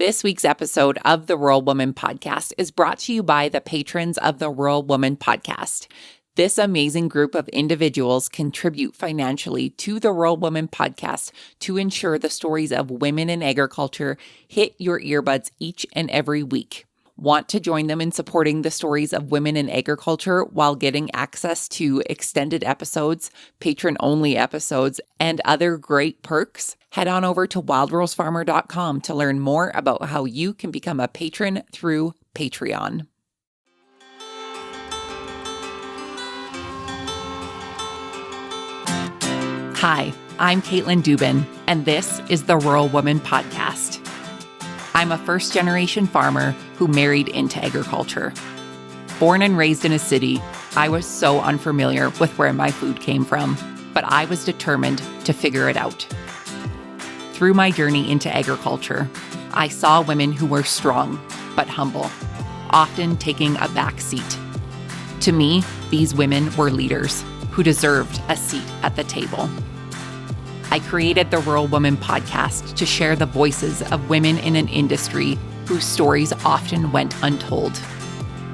This week's episode of the Rural Woman Podcast is brought to you by the patrons of the Rural Woman Podcast. This amazing group of individuals contribute financially to the Rural Woman Podcast to ensure the stories of women in agriculture hit your earbuds each and every week. Want to join them in supporting the stories of women in agriculture while getting access to extended episodes, patron-only episodes, and other great perks? Head on over to wildrosefarmer.com to learn more about how you can become a patron through Patreon. Hi, I'm Caitlin Dubin, and this is the Rural Woman Podcast. I'm a first-generation farmer who married into agriculture. Born and raised in a city, I was so unfamiliar with where my food came from, but I was determined to figure it out. Through my journey into agriculture, I saw women who were strong but humble, often taking a back seat. To me, these women were leaders who deserved a seat at the table. I created the Rural Woman Podcast to share the voices of women in an industry whose stories often went untold.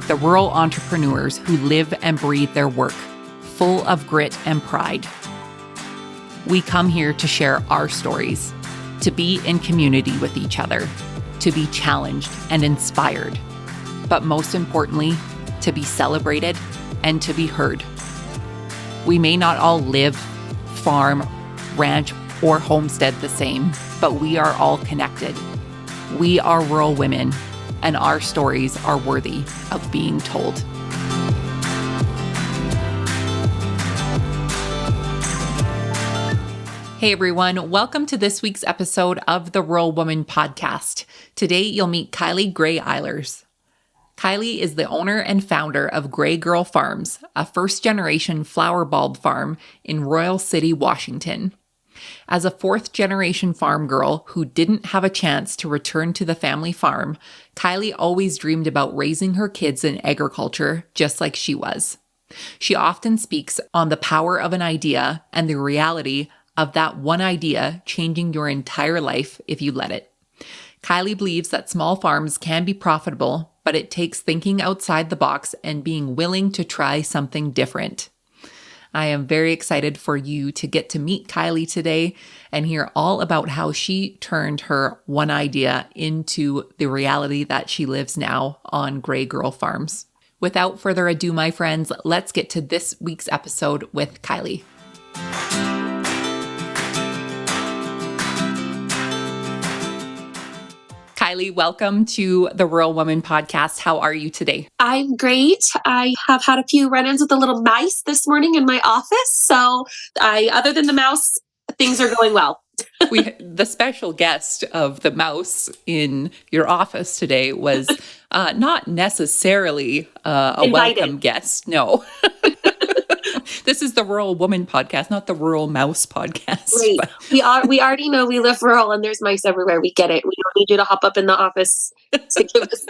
The rural entrepreneurs who live and breathe their work, full of grit and pride. We come here to share our stories, to be in community with each other, to be challenged and inspired, but most importantly, to be celebrated and to be heard. We may not all live, farm, ranch, or homestead the same, but we are all connected. We are rural women, and our stories are worthy of being told. Hey everyone, welcome to this week's episode of the Rural Woman Podcast. Today you'll meet Kylie Gray-Eilers. Kylie is the owner and founder of Gray Girl Farms, a first-generation flower bulb farm in Royal City, Washington. As a fourth-generation farm girl who didn't have a chance to return to the family farm, Kylie always dreamed about raising her kids in agriculture just like she was. She often speaks on the power of an idea and the reality of that one idea changing your entire life if you let it. Kylie believes that small farms can be profitable, but it takes thinking outside the box and being willing to try something different. I am very excited for you to get to meet Kylie today and hear all about how she turned her one idea into the reality that she lives now on Gray Girl Farms. Without further ado, my friends, let's get to this week's episode with Kylie. Kylie, welcome to the Rural Woman Podcast. How are you today? I'm great. I have had a few run-ins with the little mice this morning in my office. So other than the mouse, things are going well. The special guest of the mouse in your office today was not necessarily a Invited. welcome guest. No. This is the Rural Woman Podcast, not the Rural Mouse Podcast. Great. We already know we live rural and there's mice everywhere. We get it. We don't need you to hop up in the office to give us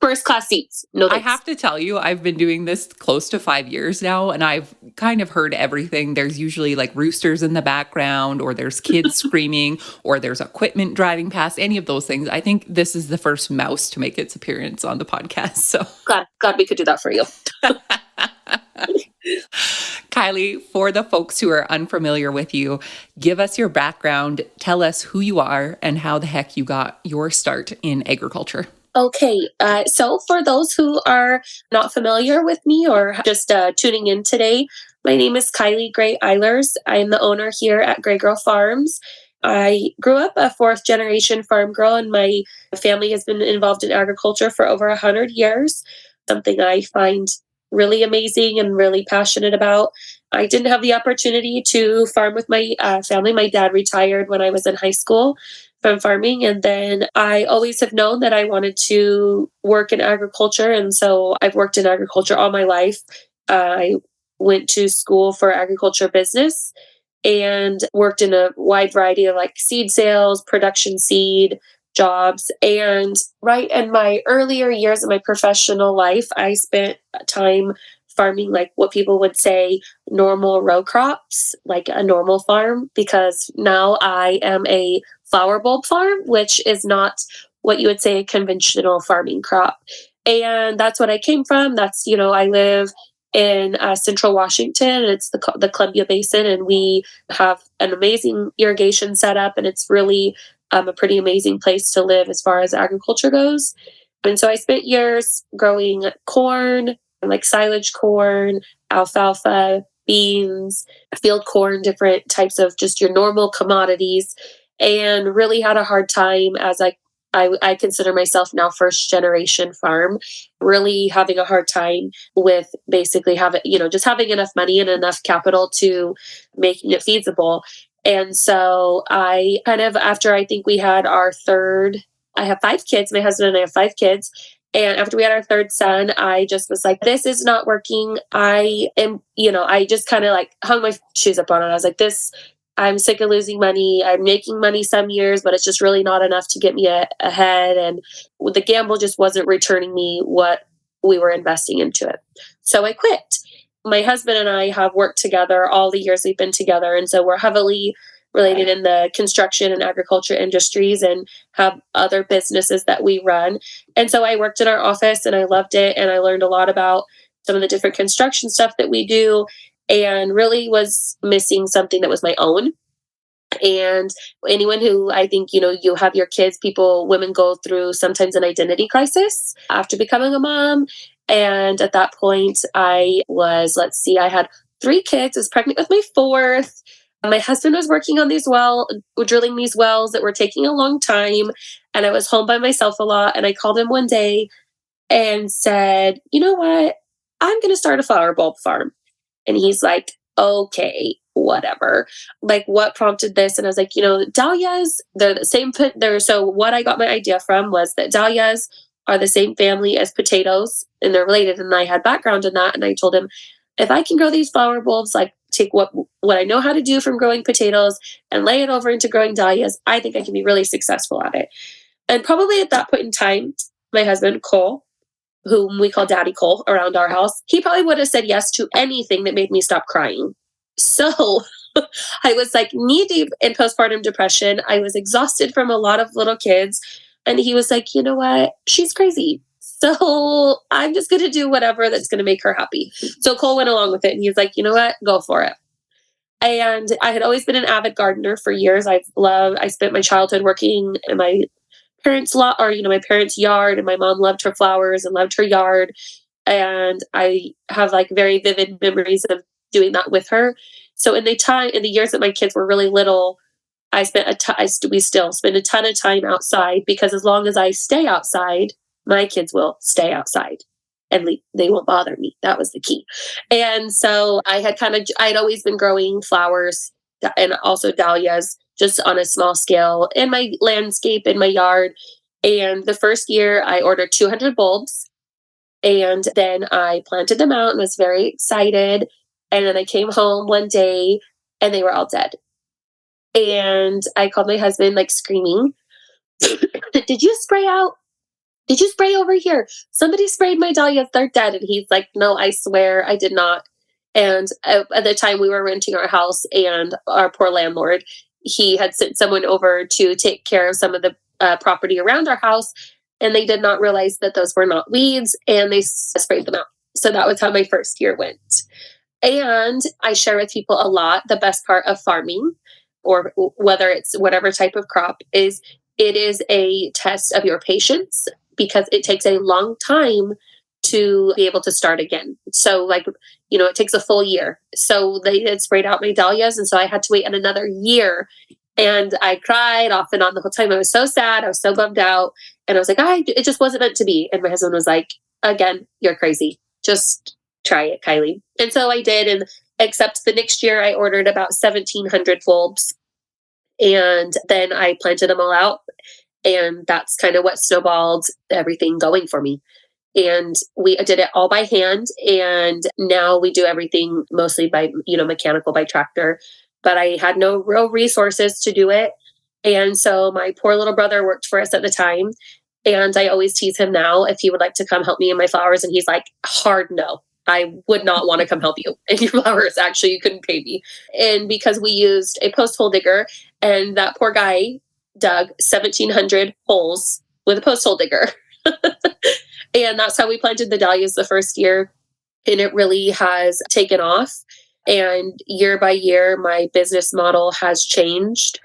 first class seats. No thanks. I have to tell you, I've been doing this close to 5 years now, and I've kind of heard everything. There's usually like roosters in the background, or there's kids screaming, or there's equipment driving past, any of those things. I think this is the first mouse to make its appearance on the podcast. So Glad we could do that for you. Kylie, for the folks who are unfamiliar with you, give us your background, tell us who you are, and how the heck you got your start in agriculture. Okay, so for those who are not familiar with me or just tuning in today, my name is Kylie Gray-Eilers. I'm the owner here at Gray Girl Farms. I grew up a fourth-generation farm girl, and my family has been involved in agriculture for over 100 years, something I find really amazing and really passionate about. I didn't have the opportunity to farm with my family. My dad retired when I was in high school from farming. And then I always have known that I wanted to work in agriculture. And so I've worked in agriculture all my life. I went to school for agriculture business and worked in a wide variety of like seed sales, production seed jobs. And right in my earlier years of my professional life, I spent time farming like what people would say normal row crops, like a normal farm, because now I am a flower bulb farm, which is not what you would say a conventional farming crop. And that's what I came from. That's, I live in central Washington. It's the Columbia Basin, and we have an amazing irrigation setup, and it's really a pretty amazing place to live as far as agriculture goes. And so I spent years growing corn, like silage corn, alfalfa, beans, field corn, different types of just your normal commodities, and really had a hard time as I consider myself now first generation farm, really having a hard time with basically just having enough money and enough capital to making it feasible. And so I kind of, after I think we had our third, I have 5 kids, my husband and I have 5 kids. And after we had our third son, I just was like, this is not working. I just kind of like hung my shoes up on it. I was like, I'm sick of losing money. I'm making money some years, but it's just really not enough to get me ahead. And the gamble just wasn't returning me what we were investing into it. So I quit. My husband and I have worked together all the years we've been together. And so we're heavily related in the construction and agriculture industries and have other businesses that we run. And so I worked in our office and I loved it. And I learned a lot about some of the different construction stuff that we do, and really was missing something that was my own. And anyone who, I think, you have your kids, women go through sometimes an identity crisis after becoming a mom. And at that point I had 3 kids, I was pregnant with my 4th. My husband was working on drilling these wells that were taking a long time. And I was home by myself a lot. And I called him one day and said, you know what? I'm going to start a flower bulb farm. And he's like, okay, whatever. Like, what prompted this? And I was like, dahlias, they're the same. So what I got my idea from was that dahlias are the same family as potatoes, and they're related. And I had background in that. And I told him, if I can grow these flower bulbs, like take what I know how to do from growing potatoes and lay it over into growing dahlias, I think I can be really successful at it. And probably at that point in time, my husband, Cole, whom we call Daddy Cole around our house, he probably would have said yes to anything that made me stop crying. So I was like knee deep in postpartum depression. I was exhausted from a lot of little kids. And he was like, you know what? She's crazy. So I'm just going to do whatever that's going to make her happy. So Cole went along with it. And he was like, you know what? Go for it. And I had always been an avid gardener for years. I spent my childhood working in my parents' my parents' yard, and my mom loved her flowers and loved her yard. And I have like very vivid memories of doing that with her. So in the years that my kids were really little, we still spend a ton of time outside, because as long as I stay outside, my kids will stay outside and they won't bother me. That was the key. And so I had always been growing flowers and also dahlias just on a small scale in my landscape, in my yard. And the first year I ordered 200 bulbs, and then I planted them out and was very excited. And then I came home one day and they were all dead. And I called my husband, like screaming, did you spray out? Did you spray over here? Somebody sprayed my dahlias. They're dead. And he's like, no, I swear I did not. And at the time we were renting our house, and our poor landlord, he had sent someone over to take care of some of the property around our house. And they did not realize that those were not weeds, and they sprayed them out. So that was how my first year went. And I share with people a lot, the best part of farming, or whether it's whatever type of crop, is it is a test of your patience, because it takes a long time to be able to start again. So it takes a full year. So they had sprayed out my dahlias. And so I had to wait another year. And I cried off and on the whole time. I was so sad. I was so bummed out. And I was like, it just wasn't meant to be. And my husband was like, again, you're crazy. Just try it, Kylie. And so I did. And except the next year I ordered about 1,700 bulbs. And then I planted them all out. And that's kind of what snowballed everything going for me. And we did it all by hand. And now we do everything mostly by, mechanical, by tractor. But I had no real resources to do it. And so my poor little brother worked for us at the time. And I always tease him now if he would like to come help me in my flowers. And he's like, hard no. I would not want to come help you in your flowers. Actually, you couldn't pay me. And because we used a post hole digger, and that poor guy, dug 1,700 holes with a post hole digger. And that's how we planted the dahlias the first year. And it really has taken off. And year by year, my business model has changed.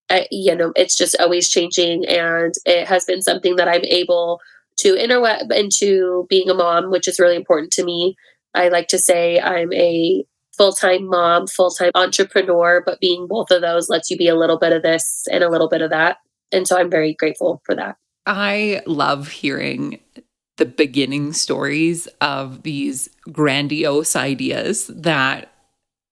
It's just always changing. And it has been something that I'm able to interweb into being a mom, which is really important to me. I like to say I'm a full-time mom, full-time entrepreneur, but being both of those lets you be a little bit of this and a little bit of that. And so I'm very grateful for that. I love hearing the beginning stories of these grandiose ideas that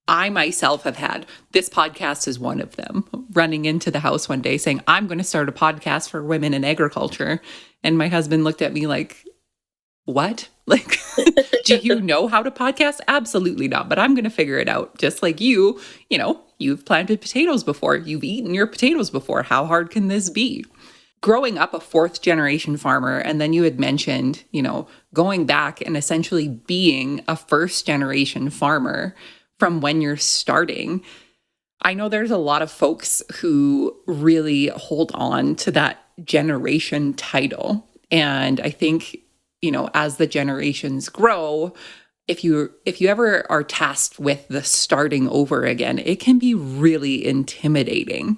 I myself have had. This podcast is one of them. Running into the house one day saying, I'm going to start a podcast for women in agriculture. And my husband looked at me like, what? Like, do you know how to podcast? Absolutely not. But I'm going to figure it out. Just like you've planted potatoes before. You've eaten your potatoes before. How hard can this be? Growing up a fourth generation farmer, and then you had mentioned, going back and essentially being a first generation farmer from when you're starting. I know there's a lot of folks who really hold on to that generation title. And I think, as the generations grow, if you ever are tasked with the starting over again, it can be really intimidating.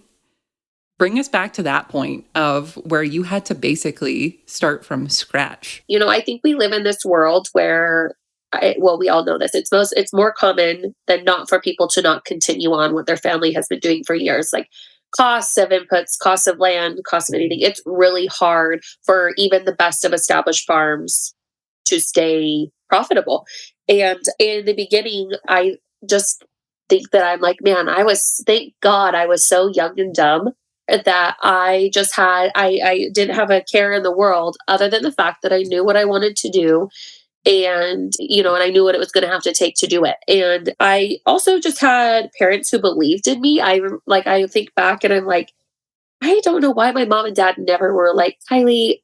Bring us back to that point of where you had to basically start from scratch. I think we live in this world where, we all know this. It's more common than not for people to not continue on what their family has been doing for years. Like costs of inputs, costs of land, costs of anything. It's really hard for even the best of established farms to stay profitable. And in the beginning, I just think that I'm like, man, thank God I was so young and dumb that I didn't have a care in the world other than the fact that I knew what I wanted to do. And I knew what it was going to have to take to do it. And I also just had parents who believed in me. I think back and I'm like, I don't know why my mom and dad never were like, Kylie,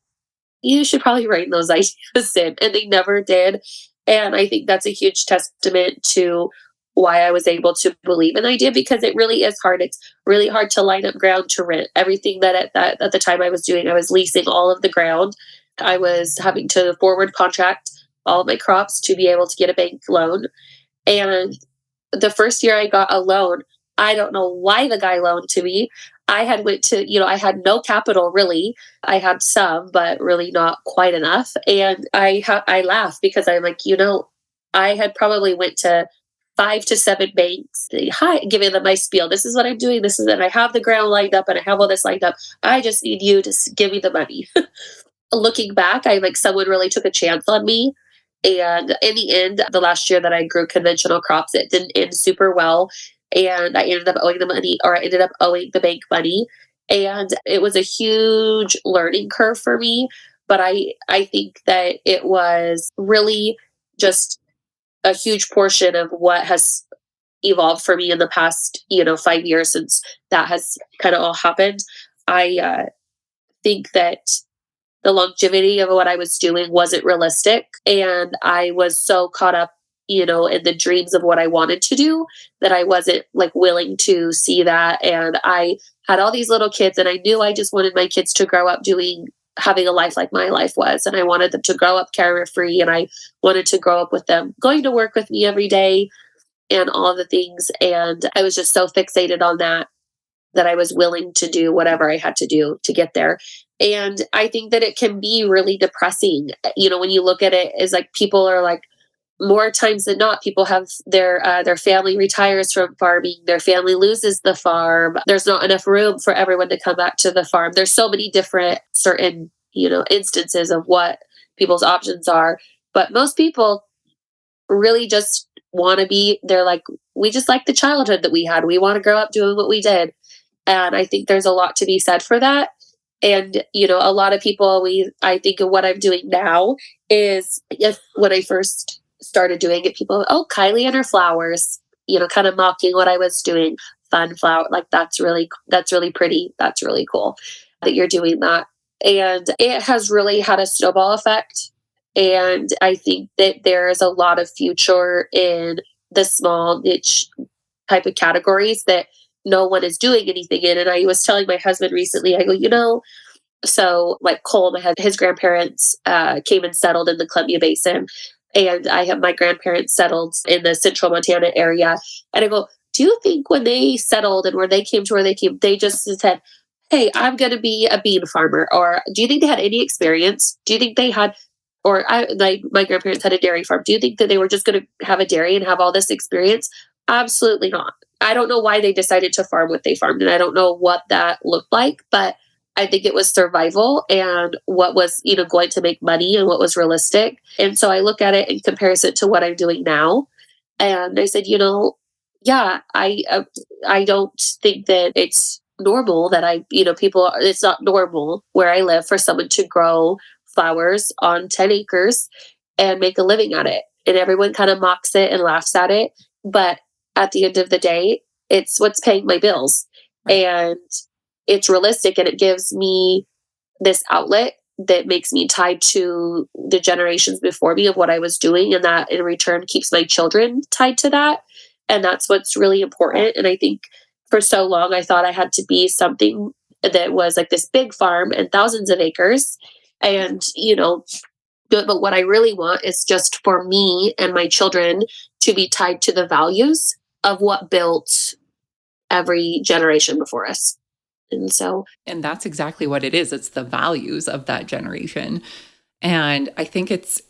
you should probably write those ideas in. And they never did. And I think that's a huge testament to why I was able to believe an idea, because it really is hard. It's really hard to line up ground to rent. Everything that at the time I was doing, I was leasing all of the ground. I was having to forward contract all of my crops to be able to get a bank loan. And the first year I got a loan, I don't know why the guy loaned to me. I had I had no capital really. I had some, but really not quite enough. And I laughed because I'm like, I had probably went to 5 to 7 banks, giving them my spiel. This is what I'm doing. This is it. I have the ground lined up and I have all this lined up. I just need you to give me the money. Looking back, I'm like, someone really took a chance on me. And in the end, the last year that I grew conventional crops, it didn't end super well. And I ended up owing the bank money. And it was a huge learning curve for me. But I think that it was really just a huge portion of what has evolved for me in the past, 5 years since that has kind of all happened. I think that the longevity of what I was doing wasn't realistic. And I was so caught up, in the dreams of what I wanted to do that I wasn't willing to see that. And I had all these little kids and I knew I just wanted my kids to grow up having a life like my life was. And I wanted them to grow up carrier-free. And I wanted to grow up with them going to work with me every day and all of the things. And I was just so fixated on that I was willing to do whatever I had to do to get there. And I think that it can be really depressing. When you look at it, is like people are like, more times than not, people have their family retires from farming, their family loses the farm. There's not enough room for everyone to come back to the farm. There's so many different certain, instances of what people's options are. But most people really just want to they're like, we just like the childhood that we had. We want to grow up doing what we did. And I think there's a lot to be said for that. And, a lot of people, I think of what I'm doing now is when I first started doing it, people, oh, Kylie and her flowers, kind of mocking what I was doing. Fun flower. Like, that's really pretty. That's really cool that you're doing that. And it has really had a snowball effect. And I think that there is a lot of future in the small niche type of categories that no one is doing anything in. And I was telling my husband recently, I go, so like Cole, his grandparents came and settled in the Columbia Basin. And I have my grandparents settled in the central Montana area. And I go, do you think when they settled and where they came to where they came, they just said, hey, I'm going to be a bean farmer? Or do you think they had any experience? Do you think they had, like my grandparents had a dairy farm. Do you think that they were just going to have a dairy and have all this experience? Absolutely not. I don't know why they decided to farm what they farmed. And I don't know what that looked like, but I think it was survival and what was, going to make money and what was realistic. And so I look at it and compares it to what I'm doing now. And I said, yeah, I don't think that it's normal that it's not normal where I live for someone to grow flowers on 10 acres and make a living at it. And everyone kind of mocks it and laughs at it. But at the end of the day, it's what's paying my bills. And it's realistic, and it gives me this outlet that makes me tied to the generations before me of what I was doing. And that in return keeps my children tied to that. And that's what's really important. And I think for so long, I thought I had to be something that was like this big farm and thousands of acres. And, but what I really want is just for me and my children to be tied to the values of what built every generation before us. And that's exactly what it is. It's the values of that generation. And I think it's,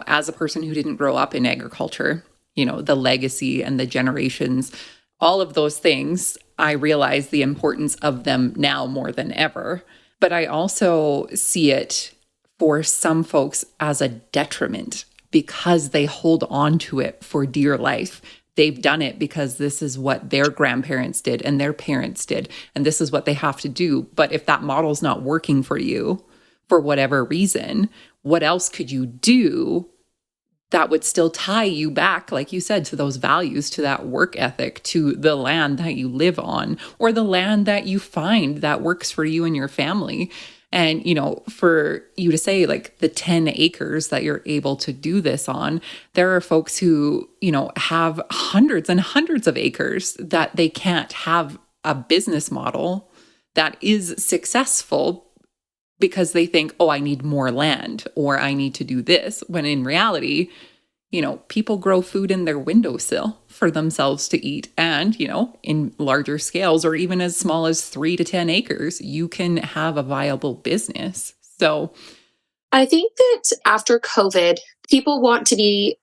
as a person who didn't grow up in agriculture, the legacy and the generations, all of those things, I realize the importance of them now more than ever. But I also see it for some folks as a detriment because they hold on to it for dear life. They've done it because this is what their grandparents did and their parents did, and this is what they have to do. But if that model's not working for you, for whatever reason, what else could you do that would still tie you back, like you said, to those values, to that work ethic, to the land that you live on, or the land that you find that works for you and your family? And, for you to say like the 10 acres that you're able to do this on, there are folks who, have hundreds and hundreds of acres that they can't have a business model that is successful because they think, oh, I need more land or I need to do this. When in reality, people grow food in their windowsill for themselves to eat. And, in larger scales or even as small as 3 to 10 acres, you can have a viable business. So I think that after COVID, people want to be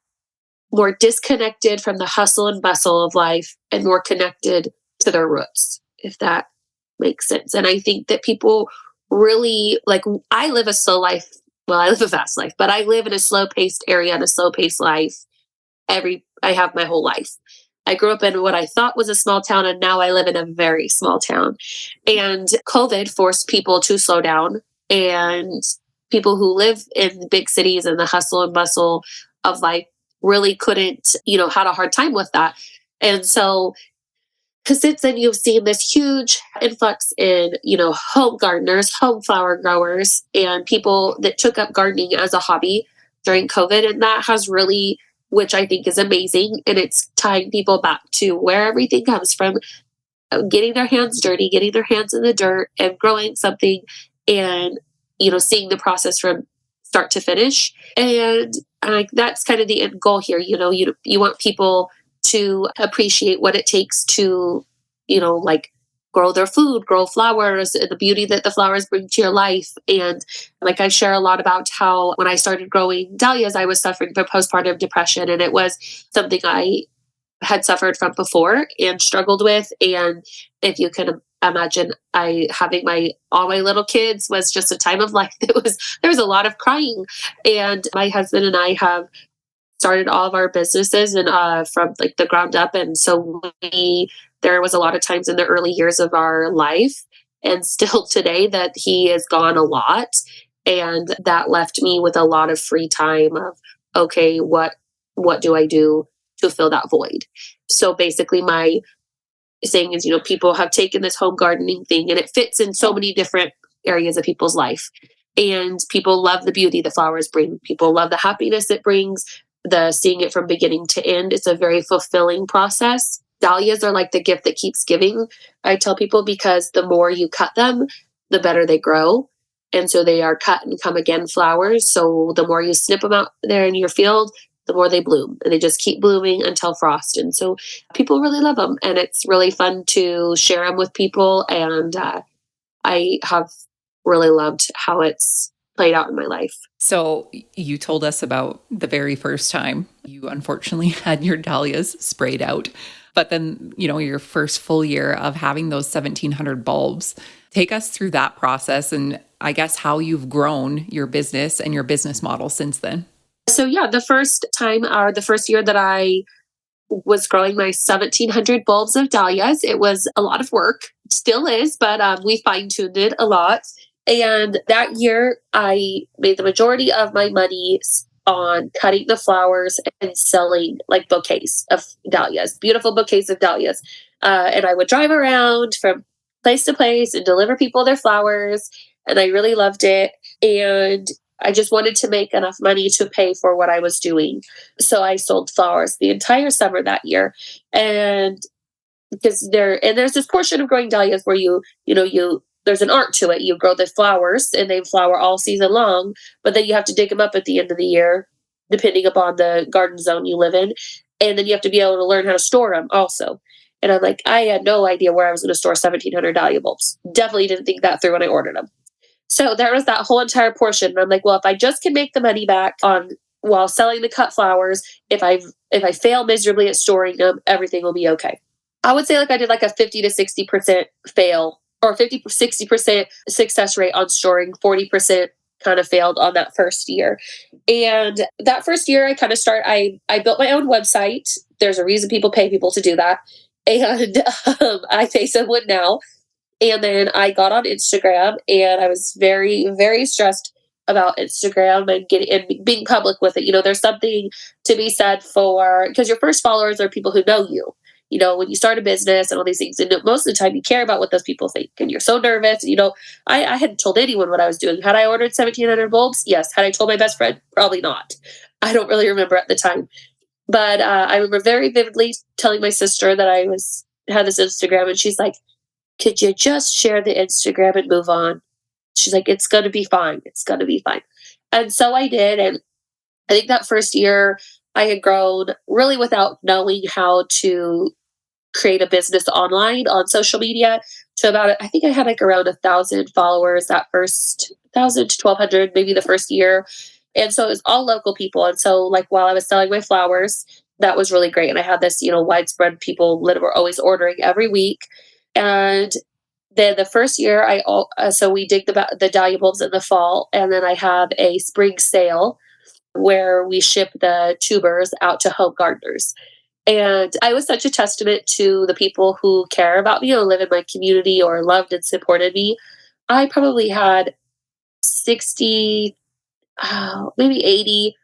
more disconnected from the hustle and bustle of life and more connected to their roots, if that makes sense. And I think that people really I live a slow life. Well, I live a fast life, but I live in a slow paced area and a slow paced life. I have my whole life. I grew up in what I thought was a small town, and now I live in a very small town. And COVID forced people to slow down, and people who live in the big cities and the hustle and bustle of life really couldn't, had a hard time with that. And so, because since then you've seen this huge influx in, home gardeners, home flower growers, and people that took up gardening as a hobby during COVID. And that has really, which I think is amazing. And it's tying people back to where everything comes from, getting their hands dirty, getting their hands in the dirt and growing something and, seeing the process from start to finish. And that's kind of the end goal here. You want people to appreciate what it takes to, grow their food, grow flowers, the beauty that the flowers bring to your life. And I share a lot about how when I started growing dahlias, I was suffering from postpartum depression. And it was something I had suffered from before and struggled with. And if you can imagine, having all my little kids was just a time of life there was a lot of crying. And my husband and I have started all of our businesses and from the ground up. And so there was a lot of times in the early years of our life and still today that he is gone a lot. And that left me with a lot of free time of, okay, what do I do to fill that void? So basically my saying is, people have taken this home gardening thing and it fits in so many different areas of people's life. And people love the beauty the flowers bring. People love the happiness it brings, the seeing it from beginning to end. It's a very fulfilling process. Dahlias are like the gift that keeps giving, I tell people, because the more you cut them, the better they grow. And so they are cut and come again flowers. So the more you snip them out there in your field, the more they bloom, and they just keep blooming until frost. And so people really love them, and it's really fun to share them with people. And I have really loved how it's played out in my life. So you told us about the very first time you unfortunately had your dahlias sprayed out, but then, your first full year of having those 1,700 bulbs. Take us through that process and I guess how you've grown your business and your business model since then. So yeah, the first time, or the first year that I was growing my 1,700 bulbs of dahlias, it was a lot of work, still is, but we fine-tuned it a lot. And that year, I made the majority of my money on cutting the flowers and selling like bouquets of dahlias, beautiful bouquets of dahlias. And I would drive around from place to place and deliver people their flowers. And I really loved it. And I just wanted to make enough money to pay for what I was doing. So I sold flowers the entire summer that year. And because there's this portion of growing dahlias where there's an art to it. You grow the flowers and they flower all season long, but then you have to dig them up at the end of the year, depending upon the garden zone you live in. And then you have to be able to learn how to store them also. And I'm like, I had no idea where I was going to store 1,700 dahlia bulbs. Definitely didn't think that through when I ordered them. So there was that whole entire portion. And I'm like, well, if I just can make the money back on while selling the cut flowers, if I fail miserably at storing them, everything will be okay. I would say like I did like a 50 to 60% fail, or 50-60% success rate on storing, 40% kind of failed on that first year. And that first year I built my own website. There's a reason people pay people to do that. And I pay someone now. And then I got on Instagram, and I was very, very stressed about Instagram and being public with it. There's something to be said for, because your first followers are people who know you. When you start a business and all these things, and most of the time you care about what those people think, and you're so nervous. I hadn't told anyone what I was doing. Had I ordered 1,700 bulbs? Yes. Had I told my best friend? Probably not. I don't really remember at the time. But I remember very vividly telling my sister that had this Instagram, and she's like, could you just share the Instagram and move on? She's like, it's going to be fine. It's going to be fine. And so I did. And I think that first year I had grown really without knowing how to create a business online on social media to about, I think I had like around 1,000 followers that first 1,000 to 1,200, maybe the first year. And so it was all local people. And so like while I was selling my flowers, that was really great. And I had this, widespread people that were always ordering every week. And then the first year, so we dig the dahlia bulbs in the fall, and then I have a spring sale where we ship the tubers out to home gardeners. And I was such a testament to the people who care about me or live in my community or loved and supported me. I probably had 60, maybe 80,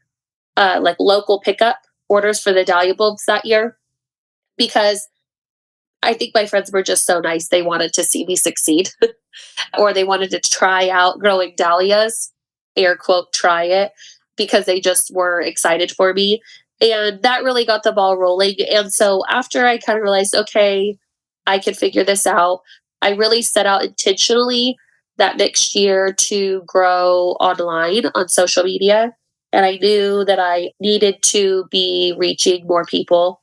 like local pickup orders for the dahlia bulbs that year, because I think my friends were just so nice. They wanted to see me succeed, or they wanted to try out growing dahlias, air quote, try it, because they just were excited for me. And that really got the ball rolling. And so after I kind of realized, okay, I can figure this out, I really set out intentionally that next year to grow online on social media. And I knew that I needed to be reaching more people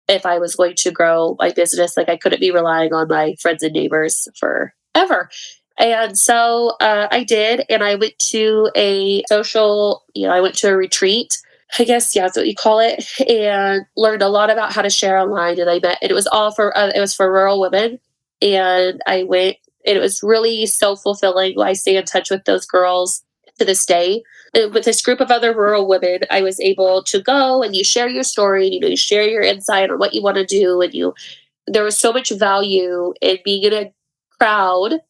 if I was going to grow my business. Like I couldn't be relying on my friends and neighbors forever. And so I did, and I went to I went to a retreat, I guess, yeah, that's what you call it, and learned a lot about how to share online. And it was all it was for rural women. And I went, and it was really so fulfilling. I stay in touch with those girls to this day. With this group of other rural women, I was able to go, and you share your story, and you share your insight on what you want to do, and there was so much value in being in a crowd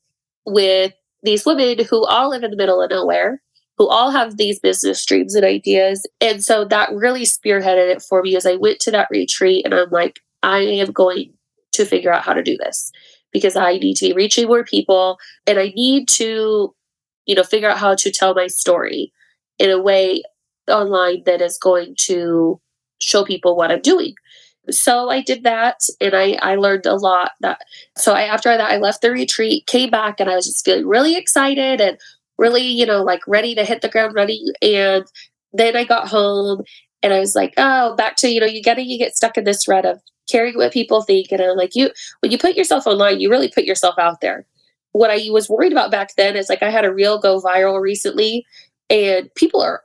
with these women who all live in the middle of nowhere, who all have these business dreams and ideas. And so that really spearheaded it for me as I went to that retreat, and I'm like, I am going to figure out how to do this, because I need to be reaching more people, and I need to figure out how to tell my story in a way online that is going to show people what I'm doing. So I did that, and I learned a lot. After that, I left the retreat, came back, and I was just feeling really excited and really, like ready to hit the ground running. And then I got home and I was like, oh, back to, you get stuck in this rut of caring what people think. And I'm like, when you put yourself online, you really put yourself out there. What I was worried about back then is like I had a reel go viral recently, and people are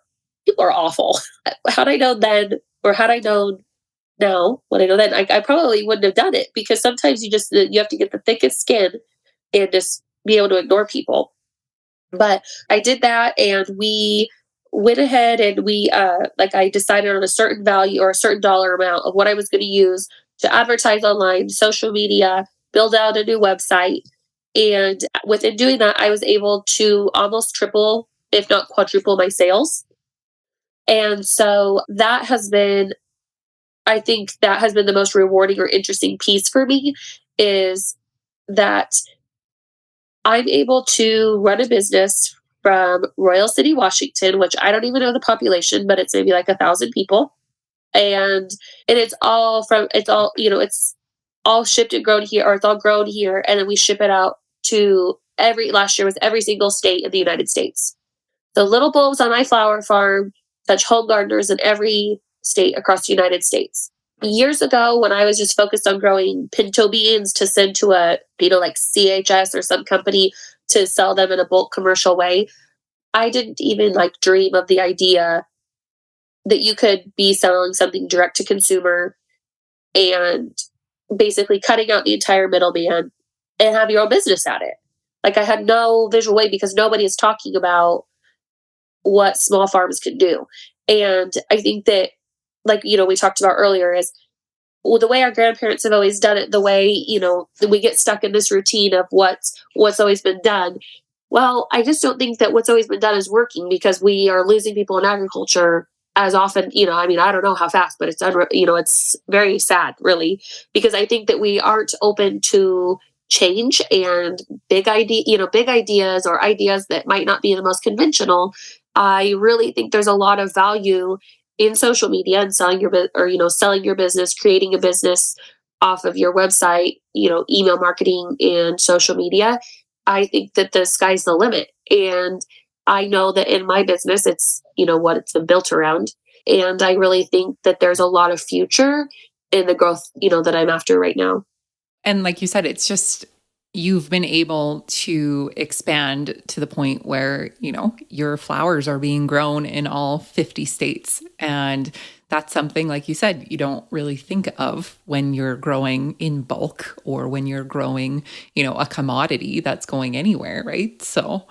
awful. Had I known then, or had I known now, what I know then, I probably wouldn't have done it, because sometimes you have to get the thickest skin and just be able to ignore people. But I did that, and we went ahead and I decided on a certain value or a certain dollar amount of what I was going to use to advertise online, social media, build out a new website. And within doing that, I was able to almost triple, if not quadruple, my sales. And so I think that has been the most rewarding or interesting piece for me, is that I'm able to run a business from Royal City, Washington, which I don't even know the population, but it's maybe like 1,000 people. And it's all shipped and grown here, or it's all grown here. And then we ship it out to last year was every single state in the United States. The little bulbs on my flower farm touch home gardeners in every state across the United States. Years ago, when I was just focused on growing pinto beans to send to like CHS or some company to sell them in a bulk commercial way, I didn't even dream of the idea that you could be selling something direct to consumer and basically cutting out the entire middleman and have your own business at it. I had no visual way, because nobody is talking about what small farms can do. And I think that, we talked about earlier, is the way our grandparents have always done it, the way, we get stuck in this routine of what's always been done. Well, I just don't think that what's always been done is working, because we are losing people in agriculture as often. I don't know how fast, but it's very sad, really, because I think that we aren't open to change and big ideas, or ideas that might not be the most conventional. I really think there's a lot of value in social media and selling your business, creating a business off of your website, email marketing and social media. I think that the sky's the limit. And I know that in my business, it's, what it's been built around. And I really think that there's a lot of future in the growth, that I'm after right now. And like you said, it's just, you've been able to expand to the point where, your flowers are being grown in all 50 states. And that's something, like you said, you don't really think of when you're growing in bulk, or when you're growing, a commodity that's going anywhere, right? So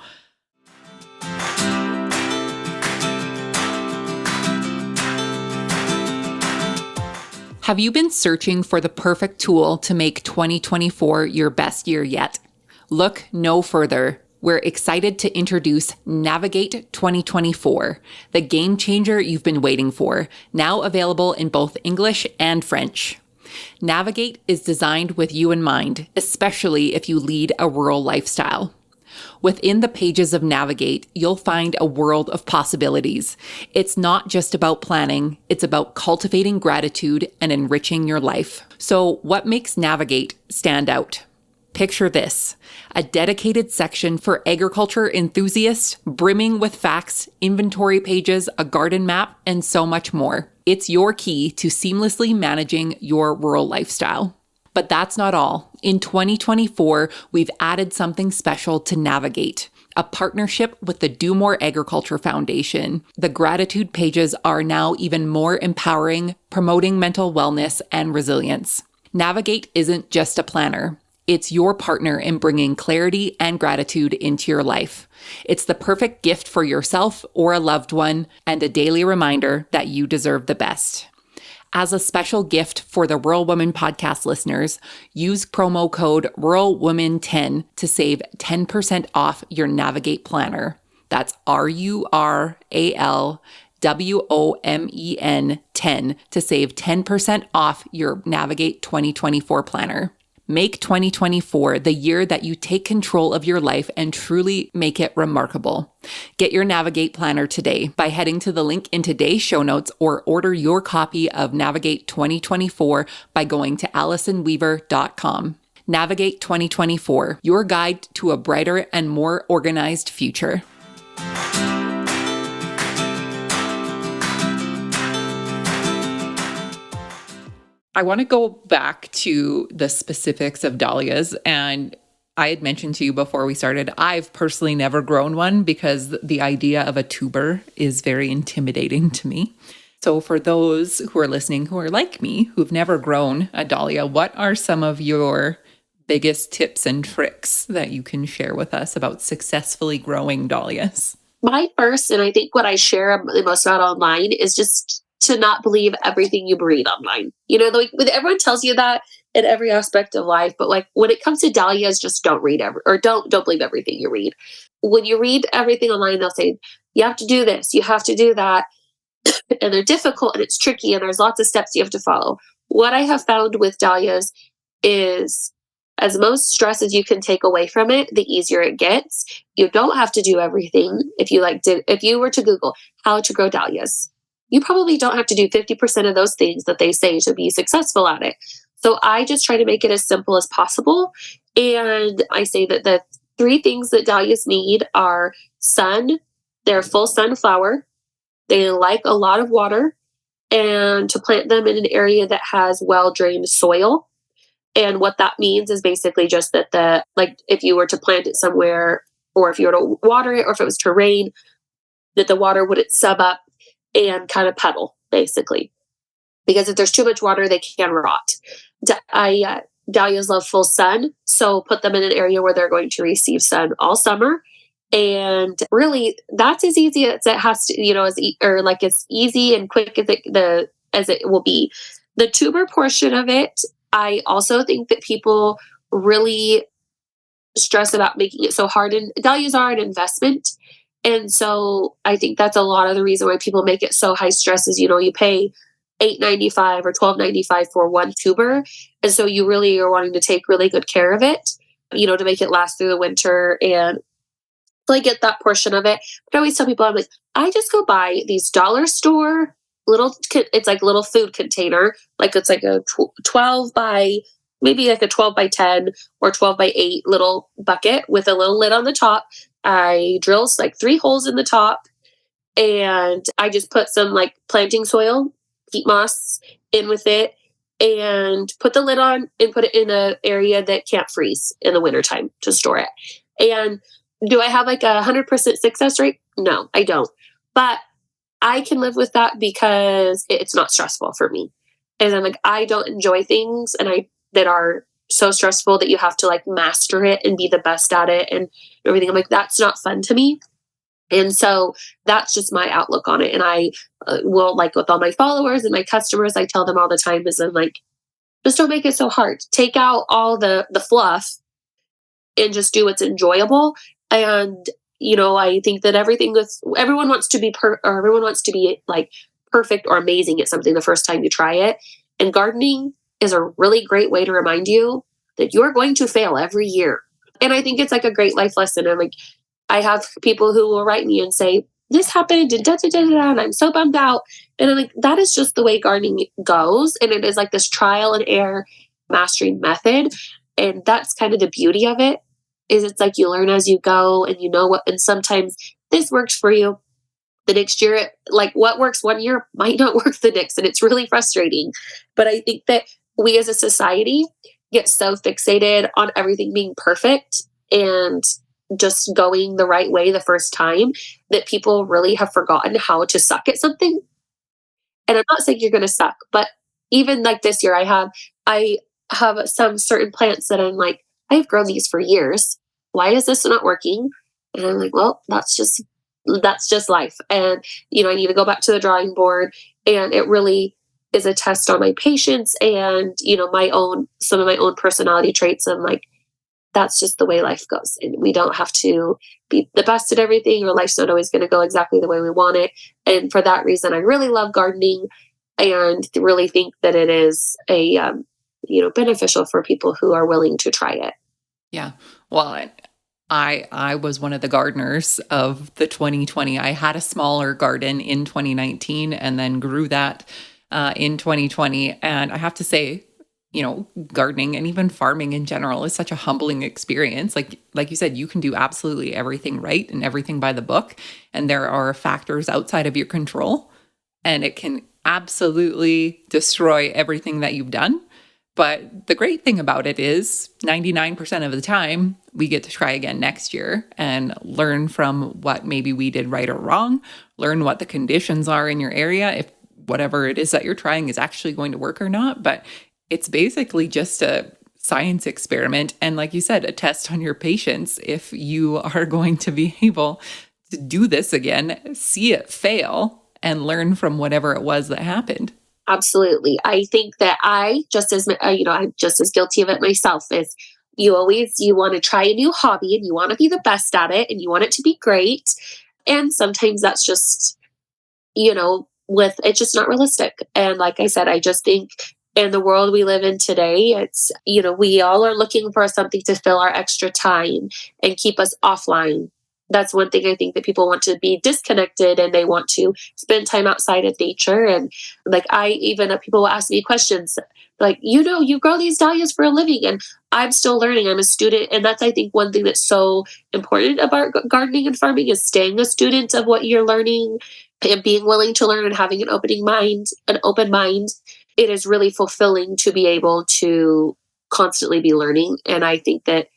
have you been searching for the perfect tool to make 2024 your best year yet? Look no further. We're excited to introduce Navigate 2024, the game changer you've been waiting for, now available in both English and French. Navigate is designed with you in mind, especially if you lead a rural lifestyle. Within the pages of Navigate, you'll find a world of possibilities. It's not just about planning, it's about cultivating gratitude and enriching your life. So what makes Navigate stand out? Picture this: a dedicated section for agriculture enthusiasts, brimming with facts, inventory pages, a garden map, and so much more. It's your key to seamlessly managing your rural lifestyle. But that's not all. In 2024, we've added something special to Navigate, a partnership with the Do More Agriculture Foundation. The gratitude pages are now even more empowering, promoting mental wellness and resilience. Navigate isn't just a planner. It's your partner in bringing clarity and gratitude into your life. It's the perfect gift for yourself or a loved one, and a daily reminder that you deserve the best. As a special gift for the Rural Women podcast listeners, use promo code RuralWomen10 to save 10% off your Navigate planner. That's RURALWOMEN 10 to save 10% off your Navigate 2024 planner. Make 2024 the year that you take control of your life and truly make it remarkable. Get your Navigate Planner today by heading to the link in today's show notes or order your copy of Navigate 2024 by going to AllisonWeaver.com. Navigate 2024, your guide to a brighter and more organized future. I want to go back to the specifics of dahlias. And I had mentioned to you before we started, I've personally never grown one because the idea of a tuber is very intimidating to me. So for those who are listening who are like me, who've never grown a dahlia, what are some of your biggest tips and tricks that you can share with us about successfully growing dahlias? My first, and I think what I share the most about online, is just to not believe everything you read online. Like everyone tells you that in every aspect of life, but like when it comes to dahlias, just don't read don't believe everything you read. When you read everything online, they'll say you have to do this, you have to do that, and they're difficult and it's tricky and there's lots of steps you have to follow. What I have found with dahlias is, as most stress as you can take away from it, the easier it gets. You don't have to do everything. If you were to Google how to grow dahlias, you probably don't have to do 50% of those things that they say to be successful at it. So I just try to make it as simple as possible. And I say that the 3 things that dahlias need are sun, they're full sunflower, they like a lot of water, and to plant them in an area that has well-drained soil. And what that means is basically just that if you were to plant it somewhere, or if you were to water it, or if it was to rain, that the water wouldn't sub up and kind of puddle, basically. Because if there's too much water, they can rot. Dahlias love full sun, so put them in an area where they're going to receive sun all summer. And really, that's as easy as it has to, as easy and quick as it will be. The tuber portion of it, I also think that people really stress about making it so hard. And dahlias are an investment. And so I think that's a lot of the reason why people make it so high stress is, you pay $8.95 or $12.95 for one tuber. And so you really are wanting to take really good care of it, to make it last through the winter and get that portion of it. But I always tell people, I'm like, I just go buy these dollar store it's like a little food container. Like it's like a 12 by, maybe like a 12 by 10 or 12 by 8 little bucket with a little lid on the top. I drill 3 holes in the top, and I just put some planting soil, peat moss in with it, and put the lid on and put it in an area that can't freeze in the wintertime to store it. And do I have 100% success rate? No, I don't. But I can live with that because it's not stressful for me. And I'm I don't enjoy things that are so stressful that you have to master it and be the best at it and everything. I'm that's not fun to me. And so that's just my outlook on it. And I will with all my followers and my customers, I tell them all the time is just don't make it so hard. Take out all the fluff and just do what's enjoyable. And I think that everyone wants to be perfect or amazing at something the first time you try it. And gardening is a really great way to remind you that you're going to fail every year. And I think it's a great life lesson. And I have people who will write me and say, this happened and and I'm so bummed out. And I'm that is just the way gardening goes. And it is this trial and error mastering method. And that's kind of the beauty of it. Is it's you learn as you go, and and sometimes this works for you. The next year, what works one year might not work the next, and it's really frustrating. But I think that we as a society get so fixated on everything being perfect and just going the right way the first time that people really have forgotten how to suck at something. And I'm not saying you're going to suck, but even this year, I have some certain plants that I'm I've grown these for years. Why is this not working? And I'm well, that's just life. And, I need to go back to the drawing board. And it really is a test on my patience and, some of my own personality traits. And that's just the way life goes. And we don't have to be the best at everything, or life's not always going to go exactly the way we want it. And for that reason, I really love gardening and really think that it is beneficial for people who are willing to try it. Yeah. Well, I was one of the gardeners of the 2020. I had a smaller garden in 2019 and then grew that in 2020. And I have to say, gardening and even farming in general is such a humbling experience. Like you said, you can do absolutely everything right and everything by the book, and there are factors outside of your control, and it can absolutely destroy everything that you've done. But the great thing about it is 99% of the time, we get to try again next year and learn from what maybe we did right or wrong, learn what the conditions are in your area, if whatever it is that you're trying is actually going to work or not. But it's basically just a science experiment. And like you said, a test on your patience if you are going to be able to do this again, see it fail, and learn from whatever it was that happened. Absolutely. I think that I'm just as guilty of it myself. Is you want to try a new hobby and you want to be the best at it and you want it to be great. And sometimes that's just, it's just not realistic. And like I said, I just think in the world we live in today, it's, we all are looking for something to fill our extra time and keep us offline. That's one thing I think that people want to be disconnected and they want to spend time outside of nature. And like people will ask me questions like, you grow these dahlias for a living, and I'm still learning. I'm a student. And that's, I think, one thing that's so important about gardening and farming is staying a student of what you're learning and being willing to learn and having an open mind. It is really fulfilling to be able to constantly be learning. And I think that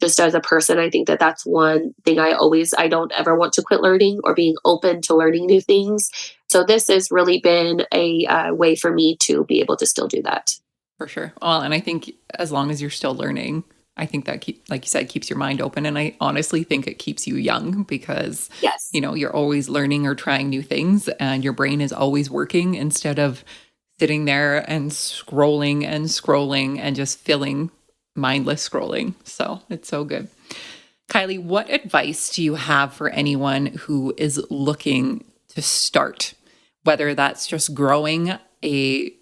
just as a person, I think that that's one thing I don't ever want to quit learning or being open to learning new things. So this has really been a way for me to be able to still do that. For sure. Well, and I think as long as you're still learning, I think that, like you said, keeps your mind open. And I honestly think it keeps you young because, yes, you're always learning or trying new things and your brain is always working instead of sitting there and scrolling and just feeling mindless scrolling. So it's so good. Kylie, what advice do you have for anyone who is looking to start, whether that's just growing a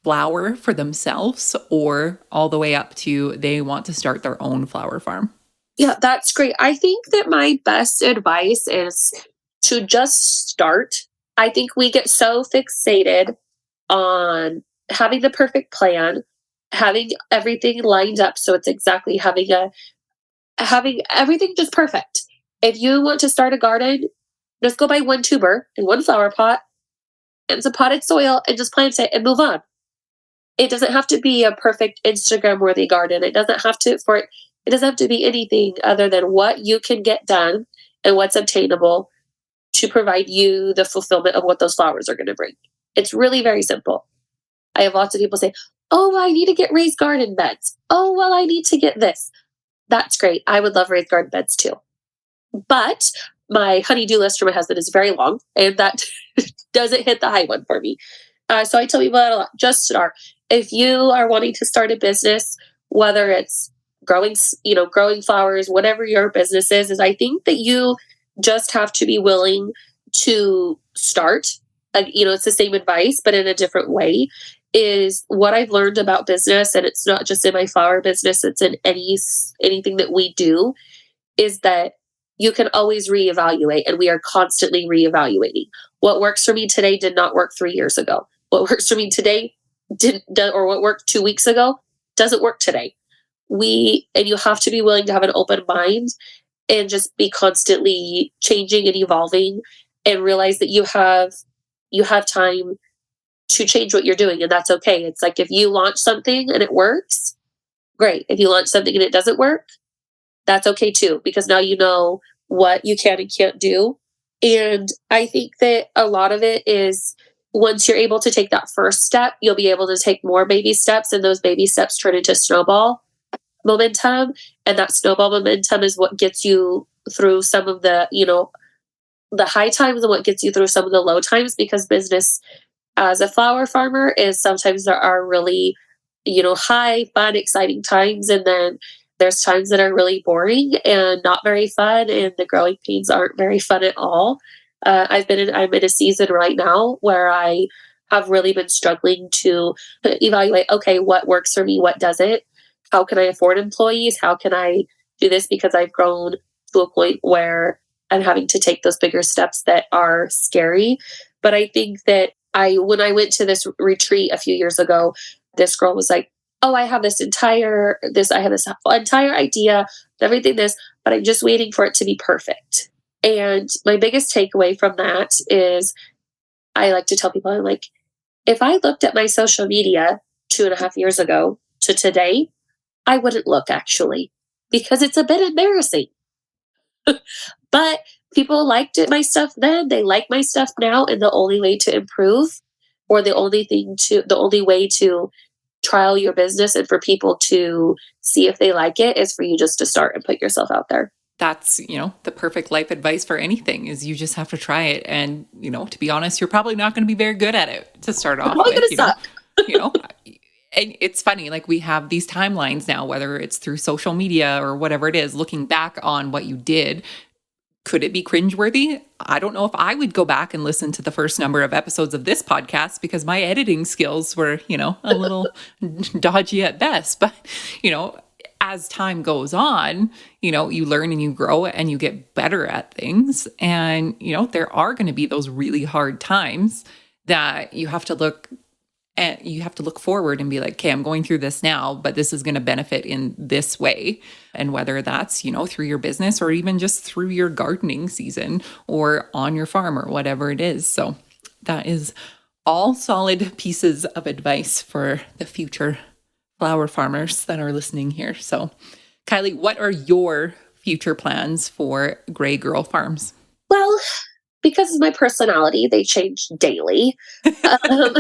flower for themselves or all the way up to they want to start their own flower farm? Yeah, that's great. I think that my best advice is to just start. I think we get so fixated on having the perfect plan, having everything lined up so it's exactly having everything just perfect. If you want to start a garden, just go buy one tuber and one flower pot and some potted soil and just plant it and move on. It doesn't have to be a perfect Instagram worthy garden. It doesn't have to be anything other than what you can get done and what's obtainable to provide you the fulfillment of what those flowers are going to bring. It's really very simple. I have lots of people say, oh, well, I need to get raised garden beds. Oh, well, I need to get this. That's great. I would love raised garden beds too. But my honey-do list for my husband is very long, and that doesn't hit the high one for me. So I tell people that a lot. Just start. If you are wanting to start a business, whether it's growing flowers, whatever your business is I think that you just have to be willing to start. It's the same advice, but in a different way. Is what I've learned about business, and it's not just in my flower business, it's in anything that we do, is that you can always reevaluate, and we are constantly reevaluating. What works for me today did not work 3 years ago. What works for me today or what worked 2 weeks ago doesn't work today. And you have to be willing to have an open mind and just be constantly changing and evolving and realize that you have time to change what you're doing, and that's okay. It's like if you launch something and it works, great. If you launch something and it doesn't work, that's okay too, because now you know what you can and can't do. And I think that a lot of it is once you're able to take that first step, you'll be able to take more baby steps, and those baby steps turn into snowball momentum. And that snowball momentum is what gets you through some of the high times and what gets you through some of the low times, because business as a flower farmer is sometimes there are really, high, fun, exciting times. And then there's times that are really boring and not very fun. And the growing pains aren't very fun at all. I'm in a season right now where I have really been struggling to evaluate, okay, what works for me, what doesn't? How can I afford employees? How can I do this? Because I've grown to a point where I'm having to take those bigger steps that are scary. But I think that when I went to this retreat a few years ago, this girl was like, "Oh, I have I have this entire idea, everything this, but I'm just waiting for it to be perfect." And my biggest takeaway from that is I like to tell people, I'm like, if I looked at my social media 2.5 years ago to today, I wouldn't look actually, because it's a bit embarrassing. But people my stuff then, they like my stuff now, and the only way to improve, or the only way to trial your business and for people to see if they like it is for you just to start and put yourself out there. That's, the perfect life advice for anything is you just have to try it. And, to be honest, you're probably not going to be very good at it to start off Probably with, gonna suck. And it's funny, like we have these timelines now, whether it's through social media or whatever it is, looking back on what you did. Could it be cringeworthy? I don't know if I would go back and listen to the first number of episodes of this podcast because my editing skills were, a little dodgy at best. But, as time goes on, you learn and you grow and you get better at things. And, there are going to be those really hard times that you have to look forward and be like, okay, I'm going through this now, but this is going to benefit in this way. And whether that's, through your business or even just through your gardening season or on your farm or whatever it is. So that is all solid pieces of advice for the future flower farmers that are listening here. So Kylie, what are your future plans for Gray Girl Farms? Well, because of my personality, they change daily. um,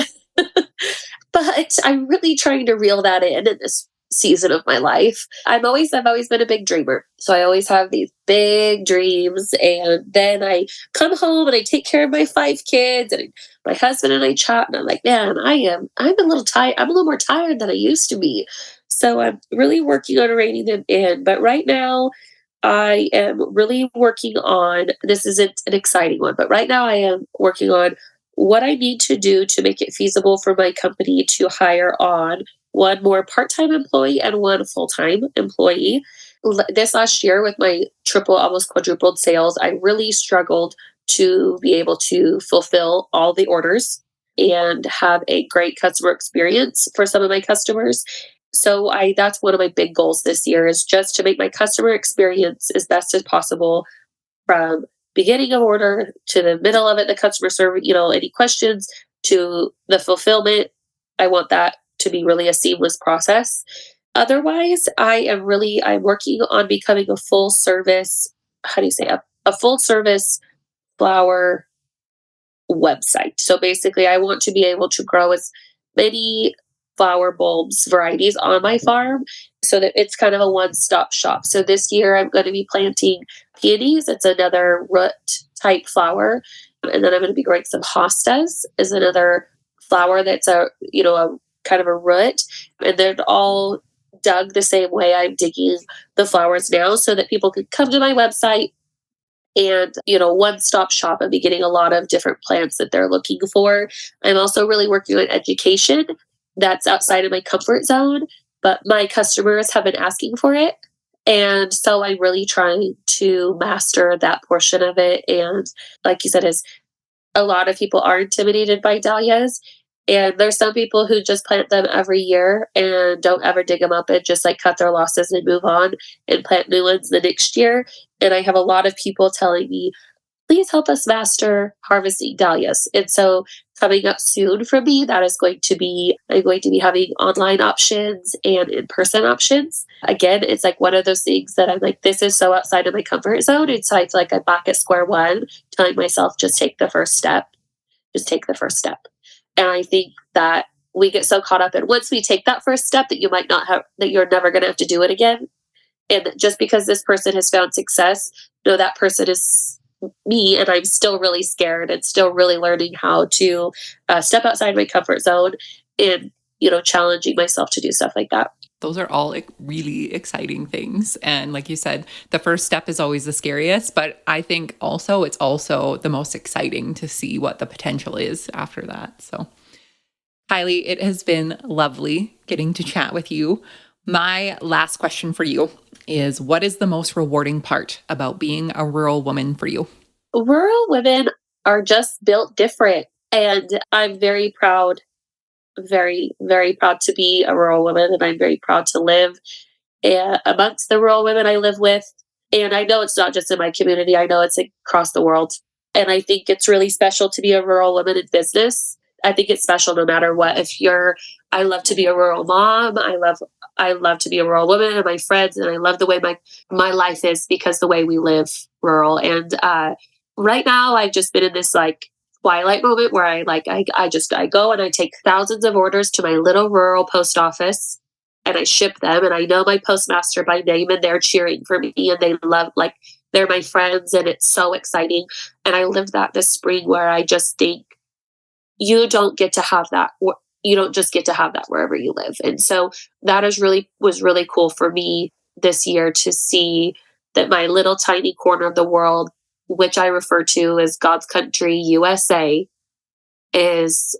But I'm really trying to reel that in this season of my life. I've always been a big dreamer. So I always have these big dreams. And then I come home and I take care of my 5 kids and my husband and I chat. And I'm like, man, I'm a little tired. I'm a little more tired than I used to be. So I'm really working on reining them in. But right now, I am really working on, this isn't an exciting one, but right now I am working on what I need to do to make it feasible for my company to hire on one more part-time employee and one full-time employee. This last year with my almost quadrupled sales, I really struggled to be able to fulfill all the orders and have a great customer experience for some of my customers. So that's one of my big goals this year is just to make my customer experience as best as possible from beginning of order to the middle of it, the customer service, any questions to the fulfillment. I want that to be really a seamless process. Otherwise, I'm working on becoming a full service, how do you say, a full service flower website. So basically, I want to be able to grow as many flower bulbs varieties on my farm so that it's kind of a one-stop shop. So this year I'm going to be planting peonies. It's another root type flower. And then I'm going to be growing some hostas is another flower that's a kind of a root. And they're all dug the same way I'm digging the flowers now so that people can come to my website and, one-stop shop and be getting a lot of different plants that they're looking for. I'm also really working on education that's outside of my comfort zone, but my customers have been asking for it. And so I'm really trying to master that portion of it. And like you said, is a lot of people are intimidated by dahlias. And there's some people who just plant them every year and don't ever dig them up and just like cut their losses and move on and plant new ones the next year. And I have a lot of people telling me, please help us master harvesting dahlias. And so coming up soon for me, I'm going to be having online options and in-person options. Again, it's like one of those things that I'm like, this is so outside of my comfort zone. And so I feel like I'm back at square one, telling myself, just take the first step. Just take the first step. And I think that we get so caught up in once we take that first step that you're never going to have to do it again. And just because this person has found success, no, that person is me, and I'm still really scared and still really learning how to step outside my comfort zone and, challenging myself to do stuff like that. Those are all really exciting things. And like you said, the first step is always the scariest, but I think it's also the most exciting to see what the potential is after that. So Kylie, it has been lovely getting to chat with you. My last question for you is, what is the most rewarding part about being a rural woman for you? Rural women are just built different. And I'm very proud, very, very proud to be a rural woman. And I'm very proud to live amongst the rural women I live with. And I know it's not just in my community, I know it's across the world. And I think it's really special to be a rural woman in business. I think it's special no matter what. I love to be a rural mom. I love to be a rural woman and my friends. And I love the way my life is because the way we live rural. And right now I've just been in this like twilight moment where I go and I take thousands of orders to my little rural post office and I ship them. And I know my postmaster by name and they're cheering for me and they love, like, they're my friends and it's so exciting. And I lived that this spring where I just think you don't get to have that. You don't just get to have that wherever you live. And so that was really cool for me this year to see that my little tiny corner of the world, which I refer to as God's country, USA, is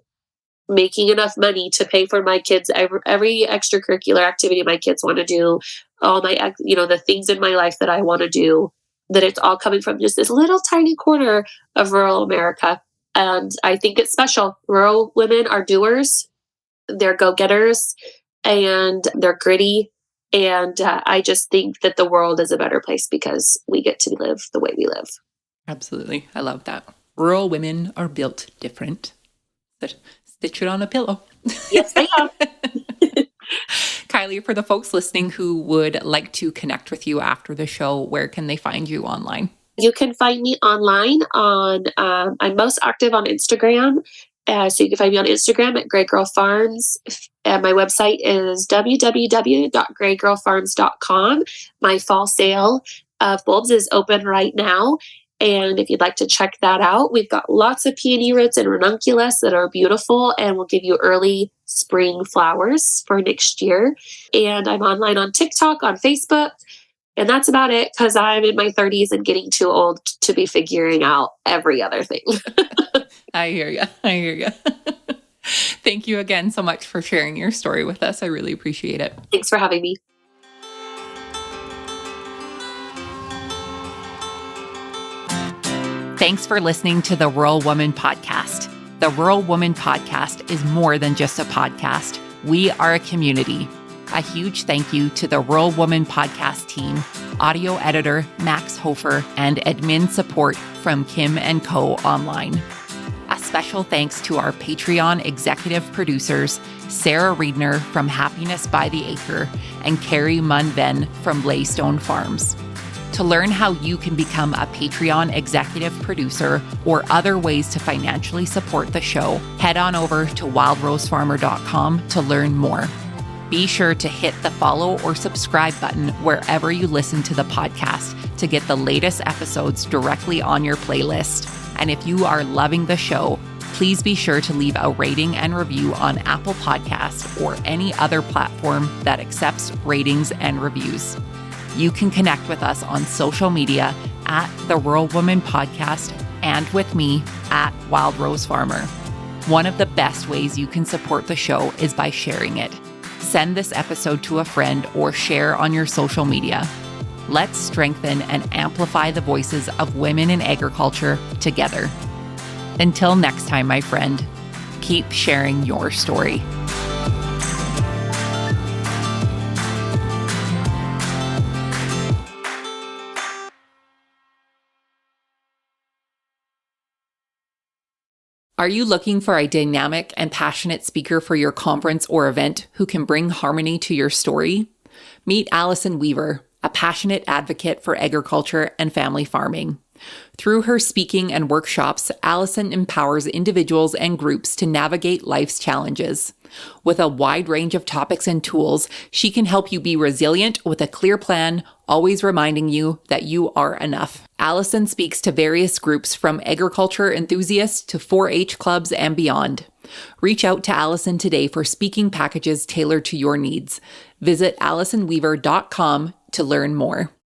making enough money to pay for my kids every extracurricular activity my kids want to do, all my, the things in my life that I want to do, that it's all coming from just this little tiny corner of rural America. And I think it's special. Rural women are doers, they're go-getters, and they're gritty. And I just think that the world is a better place because we get to live the way we live. Absolutely. I love that. Rural women are built different. But stitch it on a pillow. Yes, they are. Kylie, for the folks listening who would like to connect with you after the show, where can they find you online? You can find me online I'm most active on Instagram. So you can find me on Instagram at Gray Girl Farms. And my website is www.graygirlfarms.com. My fall sale of bulbs is open right now. And if you'd like to check that out, we've got lots of peony roots and ranunculus that are beautiful and will give you early spring flowers for next year. And I'm online on TikTok, on Facebook. And that's about it because I'm in my 30s and getting too old to be figuring out every other thing. I hear you. Thank you again so much for sharing your story with us. I really appreciate it. Thanks for having me. Thanks for listening to the Rural Woman Podcast. The Rural Woman Podcast is more than just a podcast. We are a community. A huge thank you to the Rural Woman Podcast team, audio editor Max Hofer, and admin support from Kim & Co. Online. A special thanks to our Patreon executive producers, Sarah Riedner from Happiness by the Acre and Carrie Munven from Laystone Farms. To learn how you can become a Patreon executive producer or other ways to financially support the show, head on over to wildrosefarmer.com to learn more. Be sure to hit the follow or subscribe button wherever you listen to the podcast to get the latest episodes directly on your playlist. And if you are loving the show, please be sure to leave a rating and review on Apple Podcasts or any other platform that accepts ratings and reviews. You can connect with us on social media at The Rural Woman Podcast and with me at Wild Rose Farmer. One of the best ways you can support the show is by sharing it. Send this episode to a friend or share on your social media. Let's strengthen and amplify the voices of women in agriculture together. Until next time, my friend, keep sharing your story. Are you looking for a dynamic and passionate speaker for your conference or event who can bring harmony to your story? Meet Allison Weaver, a passionate advocate for agriculture and family farming. Through her speaking and workshops, Allison empowers individuals and groups to navigate life's challenges. With a wide range of topics and tools, she can help you be resilient with a clear plan, always reminding you that you are enough. Allison speaks to various groups from agriculture enthusiasts to 4-H clubs and beyond. Reach out to Allison today for speaking packages tailored to your needs. Visit AllisonWeaver.com to learn more.